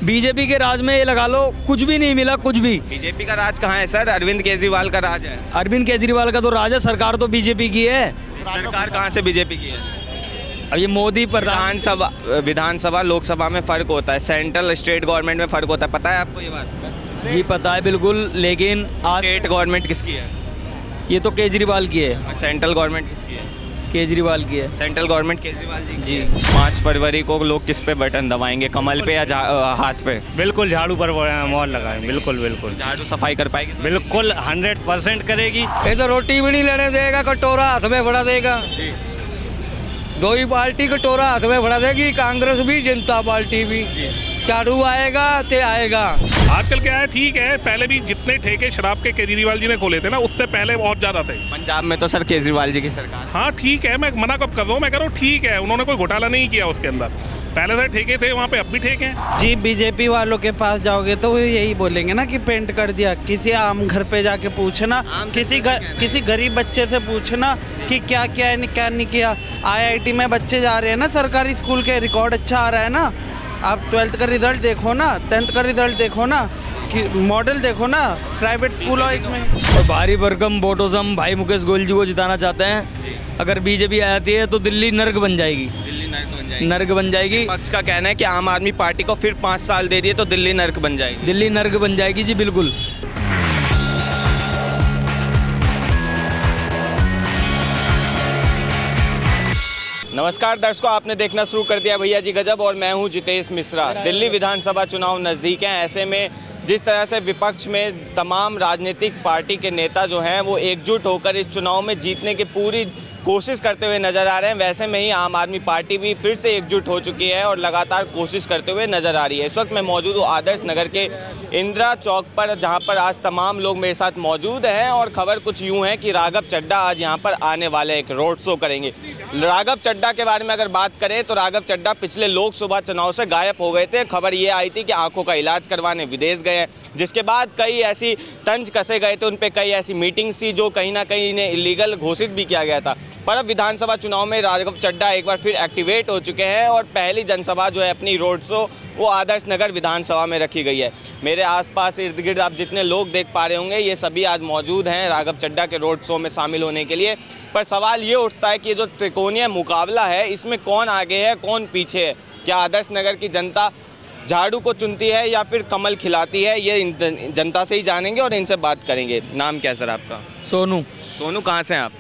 BJP के राज में ये लगा लो कुछ भी नहीं मिला, कुछ भी। बीजेपी का राज कहाँ है सर? अरविंद केजरीवाल का राज है। अरविंद केजरीवाल का तो राज है, सरकार तो बीजेपी की है। सरकार कहाँ से बीजेपी की है? अब ये मोदी प्रधान। विधानसभा लोकसभा में फर्क होता है, सेंट्रल स्टेट गवर्नमेंट में फर्क होता है, पता है आपको ये बात? जी पता है बिल्कुल, लेकिन आज स्टेट गवर्नमेंट किसकी है? ये तो केजरीवाल की है। और सेंट्रल गवर्नमेंट किसकी है? केजरीवाल की है। सेंट्रल गवर्नमेंट केजरीवाल जी की जी। है। 5 फरवरी को लोग किस पे बटन दबाएंगे, कमल पे या हाथ पे? बिल्कुल झाड़ू पर मोहर लगाए, बिल्कुल बिल्कुल। झाड़ू सफाई कर पाएगी? बिल्कुल 100% करेगी। ये तो रोटी भी नहीं लेने देगा, कटोरा हाथ में बढ़ा देगा। दो ही पार्टी कटोरा हाथ में बढ़ा देगी, कांग्रेस भी जनता पार्टी भी। झाड़ू आएगा ते आएगा। आजकल क्या है, ठीक है, पहले भी जितने ठेके शराब के केजरीवाल जी ने खोले थे ना, उससे पहले बहुत ज्यादा थे। पंजाब में तो सर केजरीवाल जी की सरकार। हाँ ठीक है, मैं मना कब कर रहा हूँ, मैं कह रहा हूँ ठीक है, उन्होंने कोई घोटाला नहीं किया उसके अंदर। पहले से ठेके थे वहाँ पे, अब भी ठेके हैं। जी बीजेपी वालों के पास जाओगे तो वो यही बोलेंगे ना कि पेंट कर दिया। किसी आम घर पे जाके पूछना, किसी गरीब बच्चे से पूछना कि क्या क्या है क्या नहीं किया। आईआईटी में बच्चे जा रहे हैं ना, सरकारी स्कूल के, रिकॉर्ड अच्छा आ रहा है ना। आप 12th का रिजल्ट देखो ना, 10th का रिजल्ट देखो ना, कि मॉडल देखो ना प्राइवेट स्कूल और इसमें। और भारी भरकम वोटों से हम भाई मुकेश गोयल जी को जिताना चाहते हैं। अगर बीजेपी आ जाती है तो दिल्ली नर्क बन जाएगी। दिल्ली नर्क बन जाएगी। नर्क बन जाएगी। पक्ष का कहना है कि आम आदमी पार्टी को फिर 5 साल दे दिए तो दिल्ली नर्क बन जाएगी। दिल्ली नर्क बन जाएगी जी, बिल्कुल। नमस्कार दर्शकों, आपने देखना शुरू कर दिया भैया जी गजब, और मैं हूं जितेश मिश्रा। दिल्ली विधानसभा चुनाव नज़दीक हैं, ऐसे में जिस तरह से विपक्ष में तमाम राजनीतिक पार्टी के नेता जो हैं वो एकजुट होकर इस चुनाव में जीतने की पूरी कोशिश करते हुए नज़र आ रहे हैं, वैसे में ही आम आदमी पार्टी भी फिर से एकजुट हो चुकी है और लगातार कोशिश करते हुए नज़र आ रही है। इस वक्त मैं मौजूद हूँ आदर्श नगर के इंदिरा चौक पर, जहाँ पर आज तमाम लोग मेरे साथ मौजूद हैं और खबर कुछ यूँ है कि राघव चड्ढा आज यहाँ पर आने वाले एक रोड शो करेंगे। राघव चड्ढा के बारे में अगर बात करें तो राघव चड्ढा पिछले लोकसभा चुनाव से गायब हो गए थे। खबर ये आई थी कि आंखों का इलाज करवाने विदेश गए हैं, जिसके बाद कई ऐसी तंज कसे गए थे, उन पे कई ऐसी मीटिंग्स थी जो कहीं ना कहीं इन्हें इलीगल घोषित भी किया गया था। पर अब विधानसभा चुनाव में राघव चड्ढा एक बार फिर एक्टिवेट हो चुके हैं और पहली जनसभा जो है अपनी रोड शो वो आदर्श नगर विधानसभा में रखी गई है। मेरे आसपास इर्द गिर्द आप जितने लोग देख पा रहे होंगे ये सभी आज मौजूद हैं राघव चड्ढा के रोड शो में शामिल होने के लिए। पर सवाल ये उठता है कि ये जो त्रिकोणीय मुकाबला है इसमें कौन आगे है कौन पीछे है? क्या आदर्श नगर की जनता झाड़ू को चुनती है या फिर कमल खिलाती है? ये जनता से ही जानेंगे और इनसे बात करेंगे। नाम क्या है सर आपका? सोनू। सोनू, कहाँ से हैं आप?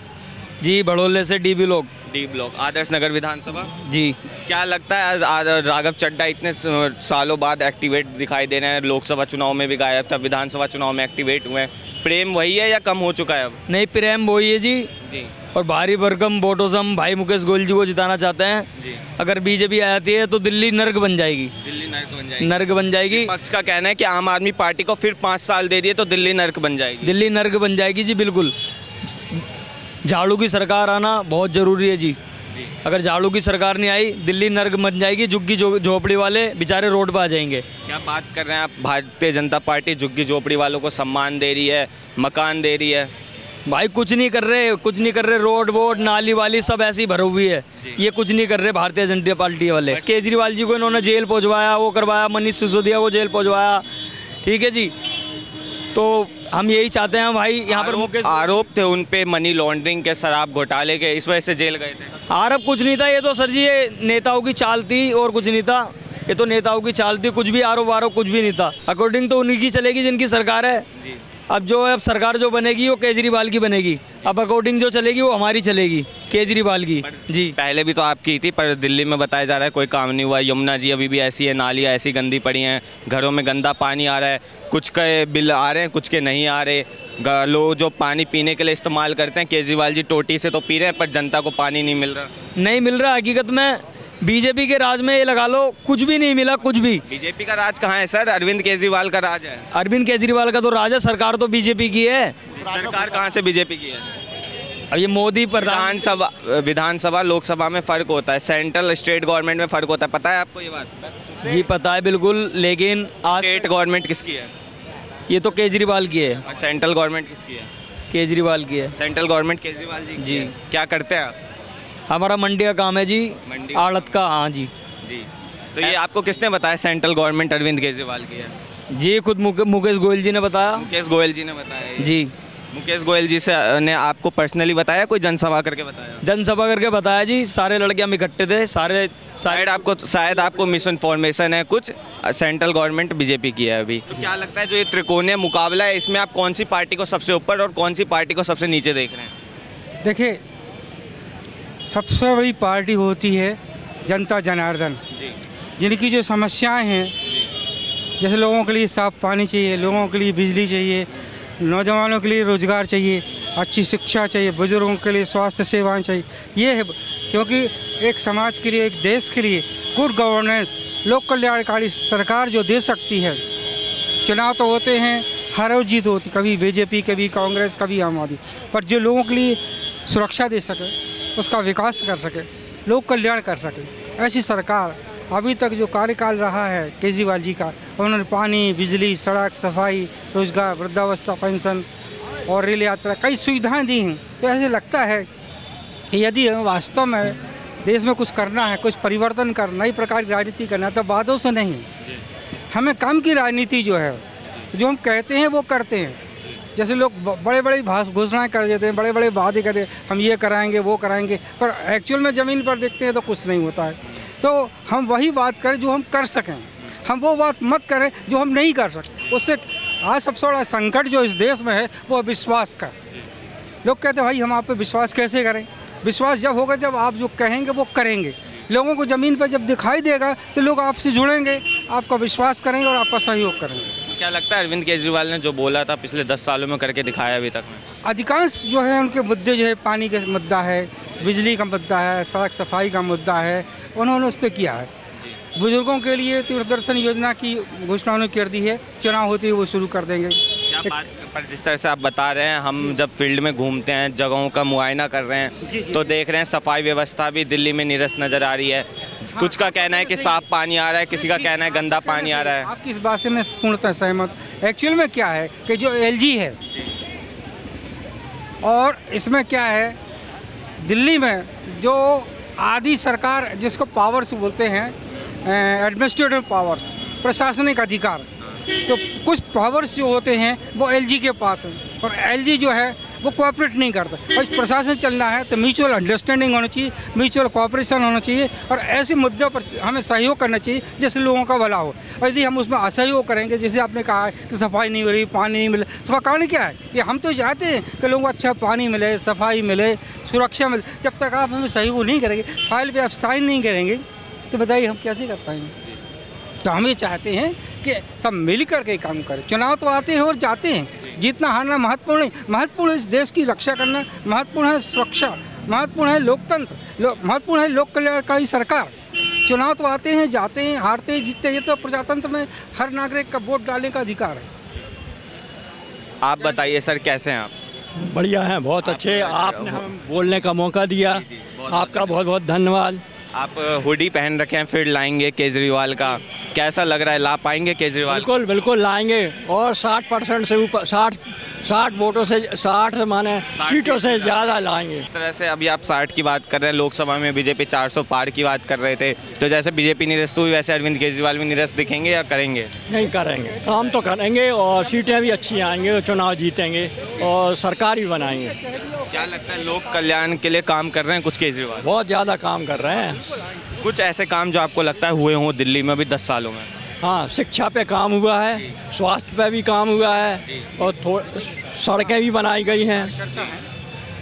जी बड़ोले से, D block. D block, Adarsh Nagar विधानसभा। जी। क्या लगता है आज राघव चड्ढा इतने सालों बाद एक्टिवेट दिखाई दे रहे हैं? लोकसभा चुनाव में भी गायब था, विधानसभा चुनाव में एक्टिवेट हुए हैं, प्रेम वही है या कम हो चुका है अब? नहीं, प्रेम वही है जी। जी। और भारी भरकम वोटों से हम भाई मुकेश गोयल जी को जिताना चाहते हैं। जी। अगर बीजेपी आ जाती है तो दिल्ली नर्क बन जाएगी। दिल्ली नर्क बन जाएगी। नर्क बन जाएगी। पक्ष का कहना है कि आम आदमी पार्टी को फिर 5 साल दे दिए तो दिल्ली नर्क बन जाएगी। दिल्ली नर्क बन जाएगी जी, बिल्कुल। झाड़ू की सरकार आना बहुत ज़रूरी है जी। अगर झाड़ू की सरकार नहीं आई दिल्ली नर्क बन जाएगी। झुग्गी झोपड़ी वाले बेचारे रोड पर आ जाएंगे। क्या बात कर रहे हैं आप? भारतीय जनता पार्टी झुग्गी झोपड़ी वालों को सम्मान दे रही है, मकान दे रही है। भाई कुछ नहीं कर रहे, कुछ नहीं कर रहे। रोड वोड नाली वाली सब ऐसी भरी हुई है, ये कुछ नहीं कर रहे भारतीय जनता पार्टी वाले। केजरीवाल जी को इन्होंने जेल पहुंचवाया, वो करवाया, मनीष सिसोदिया को जेल पहुंचवाया, ठीक है जी। तो हम यही चाहते हैं भाई, यहाँ पर आरोप थे उन पे मनी लॉन्ड्रिंग के, शराब घोटाले के, इस वजह से जेल गए थे। आरोप कुछ नहीं था, ये तो सर जी ये नेताओं की चाल थी और कुछ नहीं था। ये तो नेताओं की चाल थी, कुछ भी आरोप कुछ भी नहीं था। अकॉर्डिंग तो उन्हीं की चलेगी जिनकी सरकार है। अब सरकार जो बनेगी वो केजरीवाल की बनेगी। अब अकॉर्डिंग जो चलेगी वो हमारी चलेगी, केजरीवाल की जी। पहले भी तो आपकी थी, पर दिल्ली में बताया जा रहा है कोई काम नहीं हुआ। यमुना जी अभी भी ऐसी है, नालियाँ ऐसी गंदी पड़ी हैं, घरों में गंदा पानी आ रहा है, कुछ के बिल आ रहे हैं कुछ के नहीं आ रहे। लोग जो पानी पीने के लिए इस्तेमाल करते हैं, केजरीवाल जी टोटी से तो पी रहे हैं पर जनता को पानी नहीं मिल रहा। नहीं मिल रहा। हकीकत में बीजेपी के राज में ये लगा लो कुछ भी नहीं मिला, कुछ भी। बीजेपी का राज कहाँ है सर? अरविंद केजरीवाल का राज है। अरविंद केजरीवाल का तो राज है, सरकार तो बीजेपी की है। सरकार कहाँ से बीजेपी की है? अब ये मोदी प्रधान। विधानसभा लोकसभा में फर्क होता है, सेंट्रल स्टेट गवर्नमेंट में फर्क होता है, पता है आपको ये बात? जी पता है बिल्कुल, लेकिन आज स्टेट गवर्नमेंट किसकी है? ये तो केजरीवाल की है। और सेंट्रल गवर्नमेंट किसकी है? केजरीवाल की है। सेंट्रल गवर्नमेंट केजरीवाल जी की जी। है। क्या करते हैं आप? हमारा मंडी का काम है जी, मंडी आड़त का। हाँ जी। जी। तो ये आपको किसने बताया सेंट्रल गवर्नमेंट अरविंद केजरीवाल की है? जी खुद मुकेश गोयल जी ने बताया। मुकेश गोयल जी ने बताया ये? जी मुकेश गोयल जी से ने आपको पर्सनली बताया, कोई जनसभा करके बताया? जनसभा करके बताया जी, सारे लड़के हम इकट्ठे थे, सारे शायद आपको मिस इन्फॉर्मेशन है कुछ, सेंट्रल गवर्नमेंट बीजेपी की है अभी। तो क्या लगता है जो ये त्रिकोणीय मुकाबला है इसमें आप कौन सी पार्टी को सबसे ऊपर और कौन सी पार्टी को सबसे नीचे देख रहे हैं? देखिए, सबसे बड़ी पार्टी होती है जनता जनार्दन, जिनकी जो समस्याएं हैं, जैसे लोगों के लिए साफ पानी चाहिए, लोगों के लिए बिजली चाहिए, नौजवानों के लिए रोज़गार चाहिए, अच्छी शिक्षा चाहिए, बुजुर्गों के लिए स्वास्थ्य सेवाएं चाहिए। ये है क्योंकि एक समाज के लिए, एक देश के लिए गुड गवर्नेंस, लोक कल्याणकारी सरकार जो दे सकती है। चुनाव तो होते हैं, हर रोज जीत होती, कभी बीजेपी, कभी कांग्रेस, कभी आम आदमी, पर जो लोगों के लिए सुरक्षा दे सके, उसका विकास कर सके, लोक कल्याण कर सके, ऐसी सरकार अभी तक जो कार्यकाल रहा है केजरीवाल जी का, उन्होंने पानी, बिजली, सड़क, सफाई, रोजगार, वृद्धावस्था पेंशन और रेल यात्रा, कई सुविधाएं दी हैं। तो ऐसे लगता है कि यदि वास्तव में देश में कुछ करना है, कुछ परिवर्तन करना, नई प्रकार की राजनीति करना है, तो वादों से नहीं, हमें काम की राजनीति जो है, जो हम कहते हैं वो करते हैं। जैसे लोग बड़े बड़े घोषणाएं कर देते हैं, बड़े बड़े वादे करते हैं, हम ये कराएंगे वो कराएंगे, पर एक्चुअल में ज़मीन पर देखते हैं तो कुछ नहीं होता है। तो हम वही बात करें जो हम कर सकें, हम वो बात मत करें जो हम नहीं कर सकते। उससे आज सबसे बड़ा संकट जो इस देश में है वो है विश्वास का। लोग कहते हैं भाई हम आप पे विश्वास कैसे करें? विश्वास जब होगा जब आप जो कहेंगे वो करेंगे। लोगों को ज़मीन पर जब दिखाई देगा तो लोग आपसे जुड़ेंगे, आपका विश्वास करेंगे और आपका सहयोग करेंगे। क्या लगता है अरविंद केजरीवाल ने जो बोला था पिछले 10 सालों में करके दिखाया अभी तक में? अधिकांश जो है उनके मुद्दे जो है, पानी का मुद्दा है, बिजली का मुद्दा है, सड़क सफाई का मुद्दा है, उन्होंने उस पर किया है। बुजुर्गों के लिए तीर्थ दर्शन योजना की घोषणा उन्होंने कर दी है, चुनाव होते ही वो शुरू कर देंगे। क्या बात पर जिस तरह से आप बता रहे हैं, हम जब फील्ड में घूमते हैं, जगहों का मुआयना कर रहे हैं, तो देख रहे हैं सफाई व्यवस्था भी दिल्ली में नीरस नज़र आ रही है। कुछ का कहना है कि साफ पानी आ रहा है, किसी का कहना है गंदा पानी आ रहा है। आपकी इस बात से मैं पूर्णतः सहमत। एक्चुअल में क्या है कि जो LG है, और इसमें क्या है, दिल्ली में जो आधी सरकार जिसको पावर्स बोलते हैं, एडमिनिस्ट्रेटिव पावर्स, प्रशासनिक अधिकार, तो कुछ पावर्स जो होते हैं वो LG के पास है, और LG जो है वो कोऑपरेट नहीं करता। और इस प्रशासन चलना है तो म्यूचुअल अंडरस्टैंडिंग होना चाहिए, म्यूचुअल कोऑपरेशन होना चाहिए, और ऐसे मुद्दों पर हमें सहयोग करना चाहिए जिससे लोगों का भला हो। और यदि हम उसमें असहयोग करेंगे, जैसे आपने कहा है कि सफाई नहीं हो रही, पानी नहीं मिले, इसका कारण क्या है? ये हम तो चाहते हैं कि लोगों को अच्छा पानी मिले, सफाई मिले, सुरक्षा मिले। जब तक आप हमें सहयोग नहीं करेंगे, फाइल पर आप साइन नहीं करेंगे, तो बताइए हम कैसे कर पाएंगे? तो हम ये चाहते हैं कि सब मिल कर के काम करें। चुनाव तो आते हैं और जाते हैं, जीतना हारना महत्वपूर्ण नहीं, महत्वपूर्ण है इस देश की रक्षा करना, महत्वपूर्ण है सुरक्षा, महत्वपूर्ण है लोकतंत्र, महत्वपूर्ण है लोक कल्याणकारी सरकार। चुनाव तो आते हैं, जाते हैं, हारते हैं, जीतते हैं, ये तो प्रजातंत्र में हर नागरिक का वोट डालने का अधिकार है। आप बताइए सर, कैसे हैं आप? बढ़िया हैं, बहुत अच्छे। आपने हमें बोलने का मौका दिया, आपका बहुत बहुत धन्यवाद। आप हुडी पहन रखे हैं, फिर लाएंगे केजरीवाल का, कैसा लग रहा है? ला पाएंगे केजरीवाल? बिल्कुल बिल्कुल लाएंगे, और 60% से ऊपर, 60 वोटों से, 60 माने सीटों से ज़्यादा लाएंगे। इस तरह से अभी आप 60 की बात कर रहे हैं, लोकसभा में बीजेपी 400 पार की बात कर रहे थे, तो जैसे बीजेपी निरस्त हुई वैसे अरविंद केजरीवाल भी निरस्त दिखेंगे या करेंगे? नहीं करेंगे, काम तो करेंगे और सीटें भी अच्छी आएंगे, चुनाव जीतेंगे और सरकार भी बनाएंगे। क्या लगता है लोक कल्याण के लिए काम कर रहे हैं कुछ केजरीवाल? बहुत ज़्यादा काम कर रहे हैं। कुछ ऐसे काम जो आपको लगता है हुए हों दिल्ली में अभी 10 सालों में? हाँ, शिक्षा पे काम हुआ है, स्वास्थ्य पे भी काम हुआ है, और सड़कें भी बनाई गई हैं।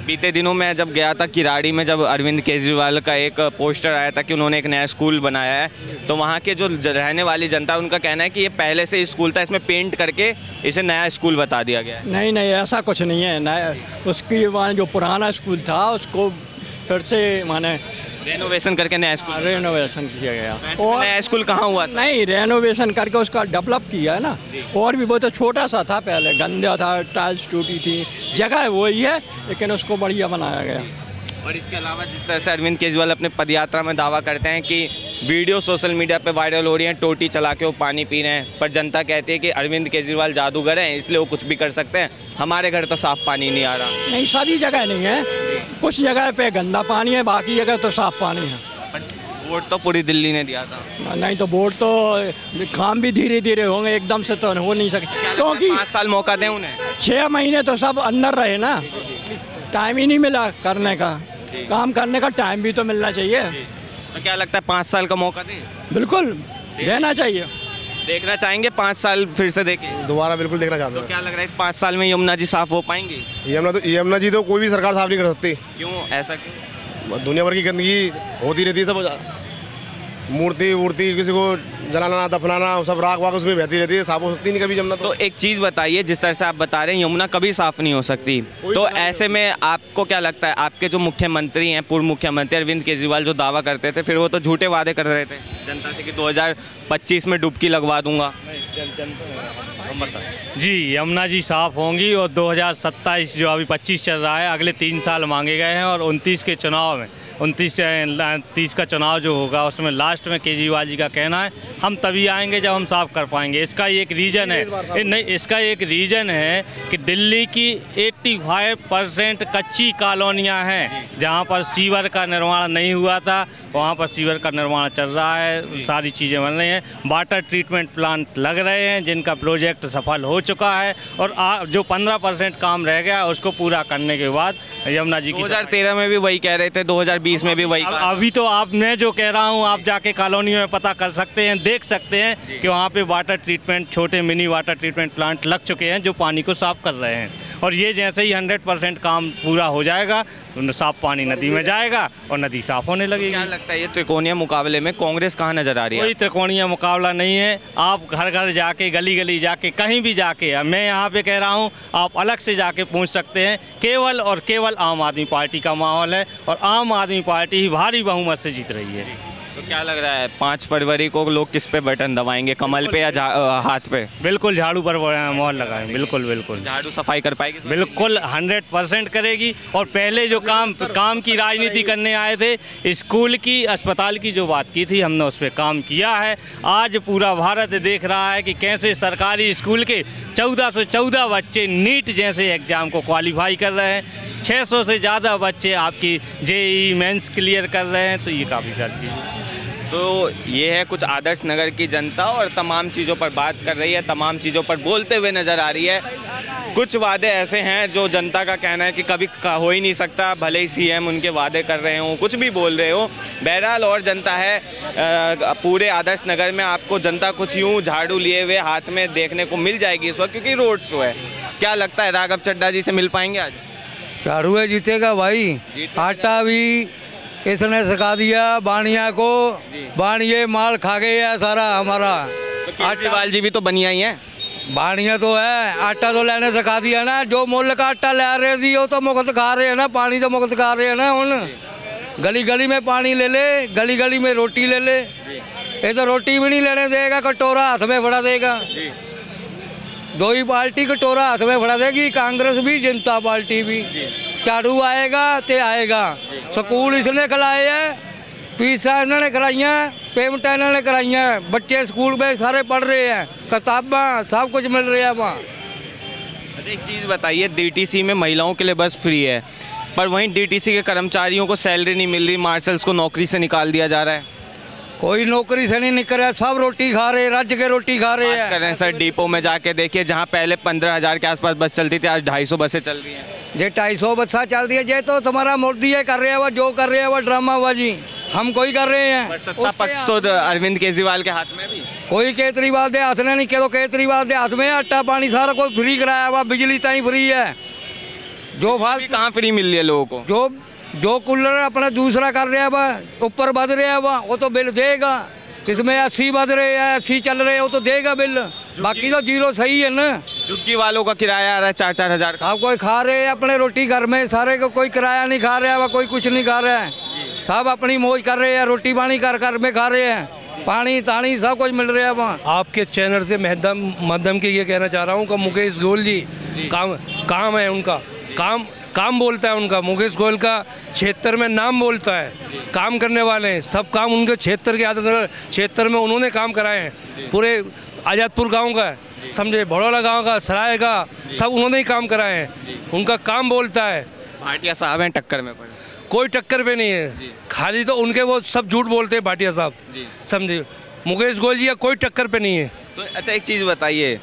बीते दिनों में जब गया था किराड़ी में, जब अरविंद केजरीवाल का एक पोस्टर आया था कि उन्होंने एक नया स्कूल बनाया है, तो वहाँ के जो रहने वाली जनता, उनका कहना है कि ये पहले से स्कूल था, इसमें पेंट करके इसे नया स्कूल बता दिया गया है। नहीं नहीं, ऐसा कुछ नहीं है। नया उसकी माने जो पुराना स्कूल था उसको फिर से माने रेनोवेशन करके नया स्कूल, रेनोवेशन किया गया। और नया स्कूल कहाँ हुआ सर? नहीं, रेनोवेशन करके उसका डेवलप किया है ना। और भी बहुत छोटा सा था पहले, गंदा था, टाइल्स टूटी थी, जगह वही है लेकिन उसको बढ़िया बनाया गया। और इसके अलावा जिस तरह से अरविंद केजरीवाल अपने पदयात्रा में दावा करते हैं कि वीडियो सोशल मीडिया पे वायरल हो रही हैं, टोटी चला के वो पानी पी रहे हैं, पर जनता कहती है कि अरविंद केजरीवाल जादूगर हैं, इसलिए वो कुछ भी कर सकते हैं, हमारे घर तो साफ पानी नहीं आ रहा। नहीं, सभी जगह नहीं है, कुछ जगह पे गंदा पानी है, बाकी जगह तो साफ पानी है। वोट तो पूरी दिल्ली ने दिया था। नहीं तो वोट तो काम भी धीरे धीरे होंगे, एकदम से तो हो नहीं सके, क्योंकि 5 साल मौका दें उन्हें। 6 महीने तो सब अंदर रहे ना, टाइम ही नहीं मिला करने का, काम करने का टाइम भी तो मिलना चाहिए। तो क्या लगता है 5 साल का मौका दें? बिल्कुल देना चाहिए। देखना चाहेंगे 5 साल फिर से देखें? दोबारा बिल्कुल देखना चाहते तो क्या लग रहा है इस 5 साल में यमुना जी साफ हो पाएंगी? हैं। यमुना जी तो कोई भी सरकार साफ नहीं कर सकती। क्यों, ऐसा क्यों? दुनिया भर की गंदगी होती रहती है, सब मूर्ति किसी को जलाना दफनाना सब राख वाख उसमें बहती रहती है, साफ हो सकती नहीं कभी यमुना। तो एक चीज़ बताइए, जिस तरह से आप बता रहे हैं यमुना कभी साफ नहीं हो सकती, तो ऐसे में आपको क्या लगता है आपके जो मुख्यमंत्री हैं, पूर्व मुख्यमंत्री अरविंद केजरीवाल जो दावा करते थे, फिर वो तो झूठे वादे कर रहे थे जनता से कि 2025 में डुबकी लगवा दूंगा। जी यमुना जी साफ होंगी और 2027 जो अभी 25 चल रहा है, अगले 3 साल मांगे गए हैं और 29 के चुनाव में 29-30 का चुनाव जो होगा उसमें लास्ट में केजरीवाल जी का कहना है हम तभी आएंगे जब हम साफ कर पाएंगे। इसका एक रीज़न है, नहीं इसका एक रीज़न है कि दिल्ली की 85% कच्ची कॉलोनियां हैं जहां पर सीवर का निर्माण नहीं हुआ था, वहां पर सीवर का निर्माण चल रहा है, सारी चीज़ें बन रही हैं, वाटर ट्रीटमेंट प्लांट लग रहे हैं जिनका प्रोजेक्ट सफल हो चुका है और जो 15% काम रह गया उसको पूरा करने के बाद यमुना जी की 2013 में भी वही कह रहे थे, 2020 में भी वही। अभी तो आप मैं जो कह रहा हूँ आप जाके कॉलोनी में पता कर सकते हैं, देख सकते हैं कि वहाँ पे वाटर ट्रीटमेंट, छोटे मिनी वाटर ट्रीटमेंट प्लांट लग चुके हैं जो पानी को साफ कर रहे हैं और ये जैसे ही 100% काम पूरा हो जाएगा साफ पानी नदी में जाएगा और नदी साफ होने लगेगी। क्या लगता है ये त्रिकोणीय मुकाबले में कांग्रेस कहाँ नजर आ रही है? कोई त्रिकोणीय मुकाबला नहीं है, आप घर घर जाके गली गली जाके कहीं भी जाके, मैं यहाँ पे कह रहा हूँ आप अलग से जाके पूछ सकते हैं, केवल और केवल आम आदमी पार्टी का माहौल है और आम आदमी पार्टी ही भारी बहुमत से जीत रही है। तो क्या लग रहा है 5 फरवरी को लोग किस पे बटन दबाएंगे, कमल पे या हाथ पे? बिल्कुल झाड़ू पर मोहर लगाएं, बिल्कुल बिल्कुल। झाड़ू सफाई कर पाएगी? बिल्कुल 100% करेगी। और पहले जो काम की राजनीति करने आए थे, स्कूल की, अस्पताल की जो बात की थी हमने उस पर काम किया है। आज पूरा भारत देख रहा है कि कैसे सरकारी स्कूल के 14 से 14 बच्चे नीट जैसे एग्ज़ाम को क्वालिफाई कर रहे हैं, 600 से ज़्यादा बच्चे आपकी जेईई मेंस क्लियर कर रहे हैं, तो ये काफ़ी सारी चीज़ है। तो ये है कुछ आदर्श नगर की जनता और तमाम चीज़ों पर बात कर रही है, तमाम चीज़ों पर बोलते हुए नज़र आ रही है। कुछ वादे ऐसे हैं जो जनता का कहना है कि कभी हो ही नहीं सकता, भले ही सीएम उनके वादे कर रहे हों, कुछ भी बोल रहे हो। बहरहाल और जनता है पूरे आदर्श नगर में आपको जनता कुछ यूँ झाड़ू लिए हुए हाथ में देखने को मिल जाएगी इस वक्त, क्योंकि रोड शो है। क्या लगता है राघव चड्ढा जी से मिल पाएंगे आज? झाड़ू है जीतेगा भाई। आटा भी इसने सिखा दिया बानिया को, बानिया माल खा गए है सारा हमारा। तो केजरीवाल जी भी तो बनिया ही हैं। बानिया तो है, आटा तो लेने सिखा दिया ना, जो मुल्क का आटा ले रहे थी वो तो मुफ्त खा रहे हैं ना, पानी तो मुफ्त खा रहे हैं ना। उन गली गली में पानी ले ले, गली गली में रोटी ले ले, ये तो रोटी भी नहीं लेने देगा, कटोरा हाथ में फड़ा देगा। दो ही पार्टी कटोरा हाथ में फड़ा देगी, कांग्रेस भी जनता पार्टी भी। झाड़ू आएगा तो आएगा। स्कूल इसने खिलाए है, फीसा इन्होंने कराइया, पेमेंट इन्होंने कराइया, बच्चे स्कूल में सारे पढ़ रहे हैं, किताबें सब कुछ मिल रहा है वहाँ। अच्छा एक चीज़ बताइए, डीटीसी में महिलाओं के लिए बस फ्री है, पर वहीं डीटीसी के कर्मचारियों को सैलरी नहीं मिल रही, मार्शल्स को नौकरी से निकाल दिया जा रहा है। कोई नौकरी से नहीं निकल रहा, सब रोटी खा रहे हैं, राज्य के रोटी खा रहे हैं। कर रहे हैं सर, डिपो में जाके देखिए, जहाँ पहले 15,000 के आसपास बस चलती थी, आज 250 बसें चल रही हैं। ये 250 बसा चल रही है, ये तो तुम्हारा मोदी है कर रहे हैं, वो जो कर रहे हैं वो ड्रामा हुआ जी, हम कोई कर रहे हैं। पर सत्ता पक्ष तो अरविंद केजरीवाल के हाथ में भी। कोई केजरीवाल के हाथ में नहीं, के तो केजरीवाल के हाथ में आटा पानी सारा कोई फ्री कराया हुआ, बिजली तई फ्री है। जो फाल कहाँ फ्री मिल रही है लोगों को? जो कूलर अपना दूसरा कर रहा है वह ऊपर बद रहा है वो तो बिल देगा। किसमें 80 बद रहे हैं, 80 चल रहे हैं, वो तो देगा बिल, बाकी तो जीरो सही है ना। झुग्गी वालों का किराया आ रहा है 4-4 हज़ार। सब कोई खा रहे हैं अपने रोटी घर में, सारे को कोई किराया नहीं खा रहा है, कोई कुछ नहीं खा रहा है, सब अपनी मौज कर रहे हैं, रोटी पानी घर में खा रहे हैं, पानी तानी सब कुछ मिल रहा है वहाँ। आपके चैनल से माध्यम के ये कहना चाह रहा हूँ कि मुकेश गोयल जी काम है उनका, काम बोलता है उनका। मुकेश गोयल का क्षेत्र में नाम बोलता है, काम करने वाले हैं, सब काम उनके क्षेत्र के आदर्श क्षेत्र में उन्होंने काम कराए हैं। पूरे आज़ादपुर गांव का, समझे, भड़ौला गांव का, सराय का, सब उन्होंने ही काम कराए हैं। उनका काम बोलता है। भाटिया साहब हैं टक्कर में पड़े। कोई टक्कर पे नहीं है। खाली तो उनके वो सब झूठ बोलते हैं भाटिया साहब, समझे। मुकेश गोयल जी का कोई टक्कर पे नहीं है। तो अच्छा एक चीज़ बताइए,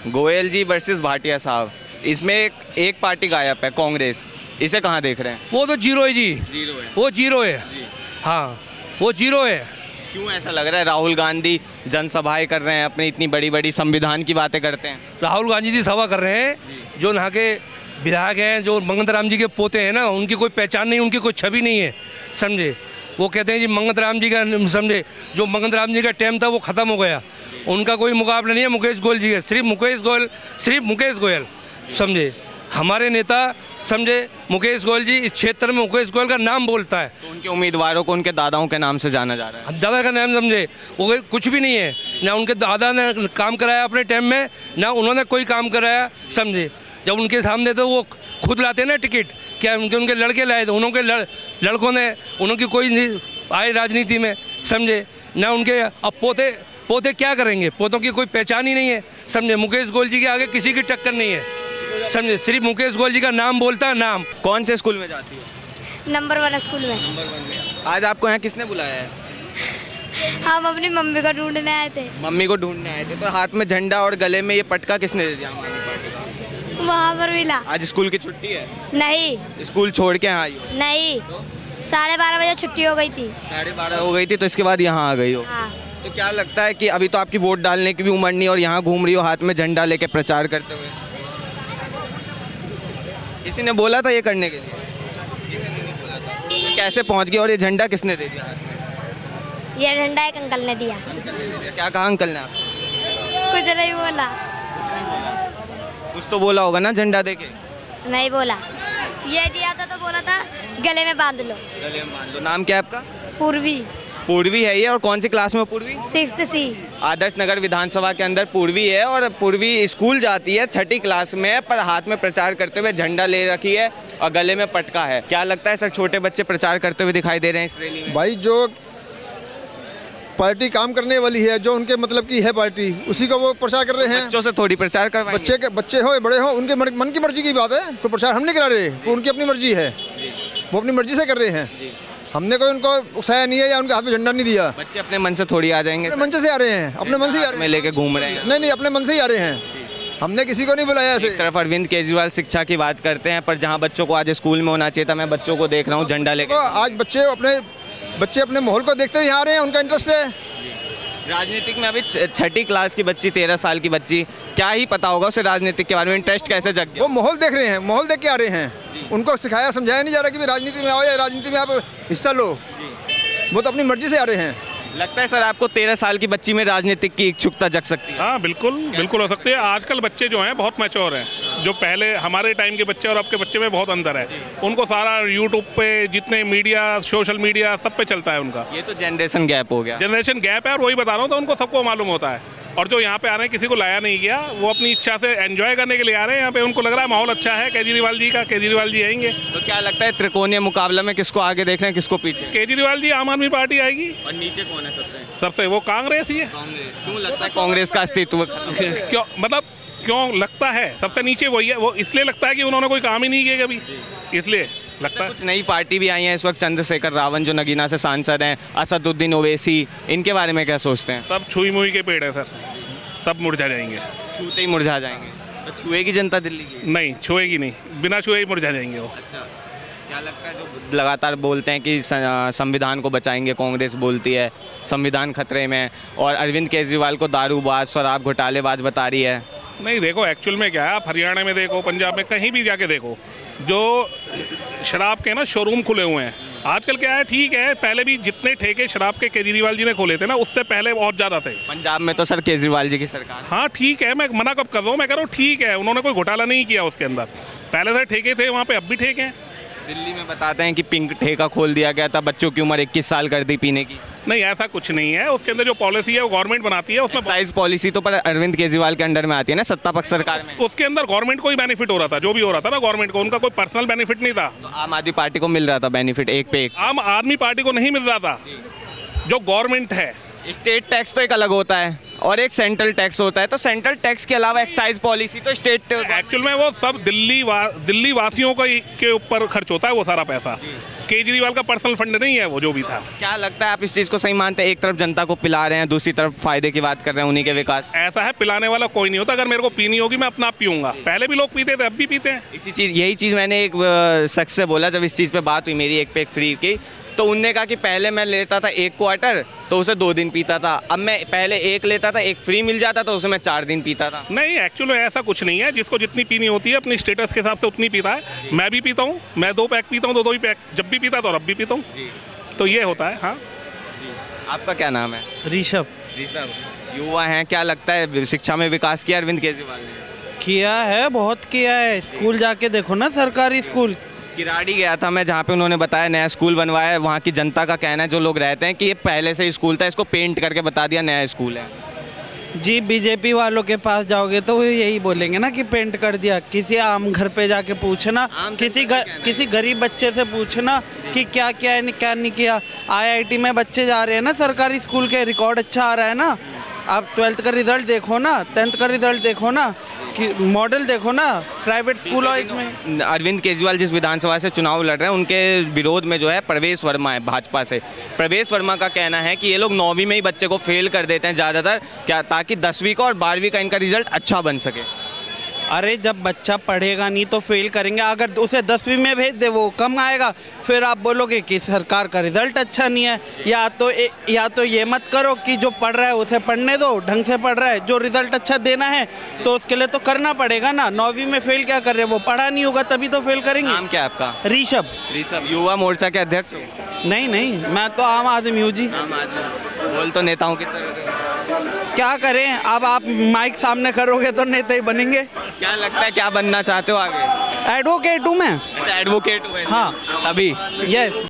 गोयल जी वर्सेस भाटिया साहब, इसमें एक पार्टी गायब है, कांग्रेस, इसे कहाँ देख रहे हैं? वो तो जीरो है जी, जीरो है। वो जीरो है। हाँ, वो जीरो है। क्यों ऐसा लग रहा है? राहुल गांधी जनसभाएं कर रहे हैं, अपनी इतनी बड़ी बड़ी संविधान की बातें करते हैं। राहुल गांधी जी सभा कर रहे हैं, जो यहाँ के विधायक हैं, जो मंगत राम जी के पोते हैं ना, उनकी कोई पहचान नहीं, उनकी कोई छवि नहीं है, समझे। वो कहते हैं जी मंगत राम जी का, समझे, जो मंगत राम जी का टाइम था वो ख़त्म हो गया, उनका कोई मुकाबला नहीं है मुकेश गोयल जी का। सिर्फ मुकेश गोयल, समझे। हमारे नेता, समझे, मुकेश गोयल जी इस क्षेत्र में मुकेश गोयल का नाम बोलता है। तो उनके उम्मीदवारों को उनके दादाओं के नाम से जाना जा रहा है। दादा का नाम, समझे, वो कुछ भी नहीं है। ना उनके दादा ने काम कराया अपने टाइम में, ना उन्होंने कोई काम कराया, समझे। जब उनके सामने तो वो खुद लाते ना टिकट, क्या उनके लड़के लाए थे, उनके लड़कों ने, उनकी कोई नहीं आए राजनीति में, समझे। ना उनके अब पोते क्या करेंगे, पोतों की कोई पहचान ही नहीं है, समझे। मुकेश गोयल जी के आगे किसी की टक्कर नहीं है, समझे। सिर्फ मुकेश गोयल जी का नाम बोलता है, नाम। कौन से स्कूल में जाती हो? नंबर 1 स्कूल में। आज आपको यहाँ किसने बुलाया है? हम अपनी मम्मी को ढूंढने आए थे। मम्मी को ढूंढने आए थे। तो हाथ में झंडा और गले में ये पटका किसने दे दिया? हमारी पार्टी का। वहाँ पर मिला। आज स्कूल की छुट्टी है? नहीं। स्कूल छोड़ के यहाँ आई हो? नहीं, 12:30 बजे छुट्टी हो गई थी। 12:30 हो गई थी, तो इसके बाद यहाँ आ गई हो? हाँ। तो क्या लगता है कि अभी तो आपकी वोट डालने की भी उम्र नहीं और यहाँ घूम रही हो हाथ में झंडा लेके प्रचार करते हुए? किसी ने बोला था ये करने के लिए? किसी ने नहीं बोला था। तो कैसे पहुँच गई और ये झंडा किसने दे दिया हाथ में? ये झंडा एक अंकल ने दिया। क्या कहा अंकल ने आपको? कुछ नहीं बोला। कुछ तो बोला होगा ना झंडा देके? नहीं बोला। ये दिया था तो बोला था गले में बांध लो। गले में बांध लो। नाम क्या है आपका? पूर्वी। पूर्वी है ये। और कौन सी क्लास में पूर्वी? 6th C। आदर्श नगर विधानसभा के अंदर पूर्वी है और पूर्वी स्कूल जाती है, 6ठी क्लास में है, पर हाथ में प्रचार करते हुए झंडा ले रखी है और गले में पटका है। क्या लगता है सर, छोटे बच्चे प्रचार करते हुए दिखाई दे रहे हैं इस रैली में? भाई, जो पार्टी काम करने वाली है, जो उनके मतलब की है पार्टी, उसी को वो प्रचार कर रहे हैं। बच्चों से थोड़ी प्रचार करवाएंगे? बच्चे हो बड़े हो, उनके मन की मर्जी की बात है। कोई प्रचार हम नहीं करा रहे, वो उनकी अपनी मर्जी है, वो अपनी मर्जी से कर रहे हैं। हमने कोई उनको उकसाया नहीं है या उनके हाथ में झंडा नहीं दिया। बच्चे अपने मन से थोड़ी आ जाएंगे? अपने मन से आ रहे हैं, अपने मन से ही आ रहे हैं, लेके घूम रहे हैं। नहीं, अपने मन से ही आ रहे हैं, हमने किसी को नहीं बुलाया ऐसे। एक तरफ अरविंद केजरीवाल शिक्षा की बात करते हैं, पर जहाँ बच्चों को आज स्कूल में होना चाहिए था, मैं बच्चों को देख रहा हूँ झंडा लेके। आज बच्चे अपने माहौल को देखते हुए यहाँ आ रहे हैं, उनका इंटरेस्ट है राजनीतिक में। अभी 6ठी क्लास की बच्ची, 13 साल की बच्ची, क्या ही पता होगा उसे राजनीतिक के बारे में, इंटरेस्ट कैसे जग गया? वो माहौल देख रहे हैं, माहौल देख के आ रहे हैं। उनको सिखाया समझाया नहीं जा रहा कि राजनीति में आओ या राजनीति में आप हिस्सा लो, वो तो अपनी मर्जी से आ रहे हैं। लगता है सर आपको 13 साल की बच्ची में राजनीतिक की इच्छुकता जग सकती है? हाँ, बिल्कुल हो सकती है। आजकल बच्चे जो हैं बहुत मैच्योर हैं। जो पहले हमारे टाइम के बच्चे और अब के बच्चे में बहुत अंतर है। उनको सारा यूट्यूब पे जितने मीडिया, सोशल मीडिया, सब पे चलता है उनका। ये तो जनरेशन गैप हो गया। जनरेशन गैप है, और वही बता रहा हूँ, तो उनको सबको मालूम होता है। और जो यहाँ पे आ रहे हैं, किसी को लाया नहीं गया, वो अपनी इच्छा से एंजॉय करने के लिए आ रहे हैं यहाँ पे। उनको लग रहा है माहौल अच्छा है केजरीवाल जी का, केजरीवाल जी आएंगे। तो क्या लगता है त्रिकोणीय मुकाबला में किसको आगे देख रहे हैं, किसको पीछे? केजरीवाल जी, आम आदमी पार्टी आएगी। और नीचे कौन है सबसे? वो कांग्रेस ही है। क्यों लगता है कांग्रेस का अस्तित्व? क्यों लगता है सबसे नीचे वही है? वो इसलिए लगता है कि उन्होंने कोई काम ही नहीं किया कभी, इसलिए लगता है। कुछ नई पार्टी भी आई है इस वक्त, चंद्रशेखर रावण जो नगीना से सांसद हैं, असदुद्दीन ओवैसी, इनके बारे में क्या सोचते हैं? सब छुई मुई के पेड़ है सर, सब मुरझा जाएंगे। छूते ही मुरझा जाएंगे? तो छुएगी जनता दिल्ली की? नहीं, छुएगी नहीं, बिना छुए ही मुरझा जाएंगे वो। अच्छा, क्या लगता है जो लगातार बोलते हैं कि संविधान को बचाएंगे, कांग्रेस बोलती है संविधान खतरे में, और अरविंद केजरीवाल को दारूबाज, शराब घोटालेबाज बता रही है? नहीं, देखो एक्चुअल में क्या है, आप हरियाणा में देखो, पंजाब में, कहीं भी जाके देखो, जो शराब के ना शोरूम खुले हुए हैं आजकल। क्या है, ठीक है, पहले भी जितने ठेके शराब के केजरीवाल जी ने खोले थे ना, उससे पहले बहुत ज़्यादा थे। पंजाब में तो सर केजरीवाल जी की सरकार। हाँ ठीक है, मैं मना कब कर रहा हूँ, मैं कह रहा हूँ ठीक है, उन्होंने कोई घोटाला नहीं किया उसके अंदर। पहले से ठेके थे वहाँ पे, अब भी ठेके हैं। दिल्ली में बताते हैं कि पिंक ठेका खोल दिया गया था, बच्चों की उम्र 21 साल कर दी पीने की। नहीं, ऐसा कुछ नहीं है। उसके अंदर जो पॉलिसी है वो गवर्नमेंट बनाती है। उसमें साइज पॉलिसी तो पर अरविंद केजरीवाल के अंडर में आती है ना, सत्ता पक्ष सरकार में। उसके अंदर गवर्नमेंट को ही बेनिफिट हो रहा था, जो भी हो रहा था ना गवर्नमेंट को, उनका कोई पर्सनल बेनिफिट नहीं था। तो आम आदमी पार्टी को मिल रहा था बेनिफिट एक पे एक? आम आदमी पार्टी को नहीं मिल रहा था, जो गवर्नमेंट है। स्टेट टैक्स तो एक अलग होता है और एक सेंट्रल टैक्स होता है, तो सेंट्रल टैक्स के अलावा एक्साइज पॉलिसी तो स्टेट। एक्चुअल में वो सब दिल्ली वासियों के ऊपर खर्च होता है वो सारा पैसा। केजरीवाल का पर्सनल फंड नहीं है वो, जो भी था। क्या लगता है, आप इस चीज़ को सही मानते हैं? एक तरफ जनता को पिला रहे हैं, दूसरी तरफ फायदे की बात कर रहे हैं, उन्हीं के विकास। ऐसा है, पिलाने वाला कोई नहीं होता। अगर मेरे को पीनी होगी मैं अपना आप पीऊंगा। पहले भी लोग पीते थे, अब भी पीते हैं। यही चीज़ मैंने एक शख्स से बोला जब इस चीज़ पे बात हुई मेरी, एक पे एक फ्री की, तो उनने कहा कि पहले मैं लेता था 1 क्वार्टर तो उसे 2 दिन पीता था, अब मैं पहले 1 लेता था, 1 फ्री मिल जाता तो उसे मैं 4 दिन पीता था। नहीं, एक्चुअली ऐसा कुछ नहीं है। जिसको जितनी पीनी होती है अपनी स्टेटस के हिसाब से उतनी पीता है। मैं भी पीता हूँ, मैं 2 पैक पीता हूँ, 2 ही पैक जब भी पीता तो अब भी पीता हूँ। तो ये होता है। हाँ, आपका क्या नाम है? ऋषभ। युवा हैं, क्या लगता है शिक्षा में विकास किया अरविंद केजरीवाल ने? किया है, बहुत किया है। स्कूल जाके देखो ना, सरकारी स्कूल। किराड़ी गया था मैं, जहाँ पे उन्होंने बताया नया स्कूल बनवाया है। वहाँ की जनता का कहना है, जो लोग रहते हैं, कि ये पहले से ही स्कूल था, इसको पेंट करके बता दिया नया स्कूल है। जी, बीजेपी वालों के पास जाओगे तो वो यही बोलेंगे ना कि पेंट कर दिया। किसी आम घर पे जाके पूछना, किसी गरीब बच्चे से पूछना कि क्या क्या है, क्या नहीं किया। IIT में बच्चे जा रहे हैं ना, सरकारी स्कूल के, रिकॉर्ड अच्छा आ रहा है ना। आप 12th का रिजल्ट देखो ना, 10th का रिजल्ट देखो ना, कि मॉडल देखो ना प्राइवेट स्कूल। और इसमें अरविंद केजरीवाल जिस विधानसभा से चुनाव लड़ रहे हैं, उनके विरोध में जो है प्रवेश वर्मा है भाजपा से। प्रवेश वर्मा का कहना है कि ये लोग 9वीं में ही बच्चे को फेल कर देते हैं ज़्यादातर, क्या, ताकि 10वीं का और 12वीं का इनका रिजल्ट अच्छा बन सके। अरे जब बच्चा पढ़ेगा नहीं तो फेल करेंगे। अगर उसे 10वीं में भेज दे, वो कम आएगा, फिर आप बोलोगे कि सरकार का रिजल्ट अच्छा नहीं है। या तो ये मत करो कि जो पढ़ रहा है उसे पढ़ने दो, ढंग से पढ़ रहा है। जो रिजल्ट अच्छा देना है तो उसके लिए तो करना पड़ेगा ना। 9वीं में फेल क्या कर रहे हैं, वो पढ़ा नहीं होगा तभी तो फेल करेंगे। नाम क्या है आपका? ऋषभ। युवा मोर्चा के अध्यक्ष हो? नहीं, मैं तो आम आदमी हूँ जी। बोल तो नेताओं की तरह। क्या करें, अब आप माइक सामने करोगे तो नेता ही बनेंगे। क्या लगता है, क्या बनना चाहते हो आगे? एडवोकेट हूँ मैं। अच्छा, एडवोकेट हो? हाँ, अभी? यस।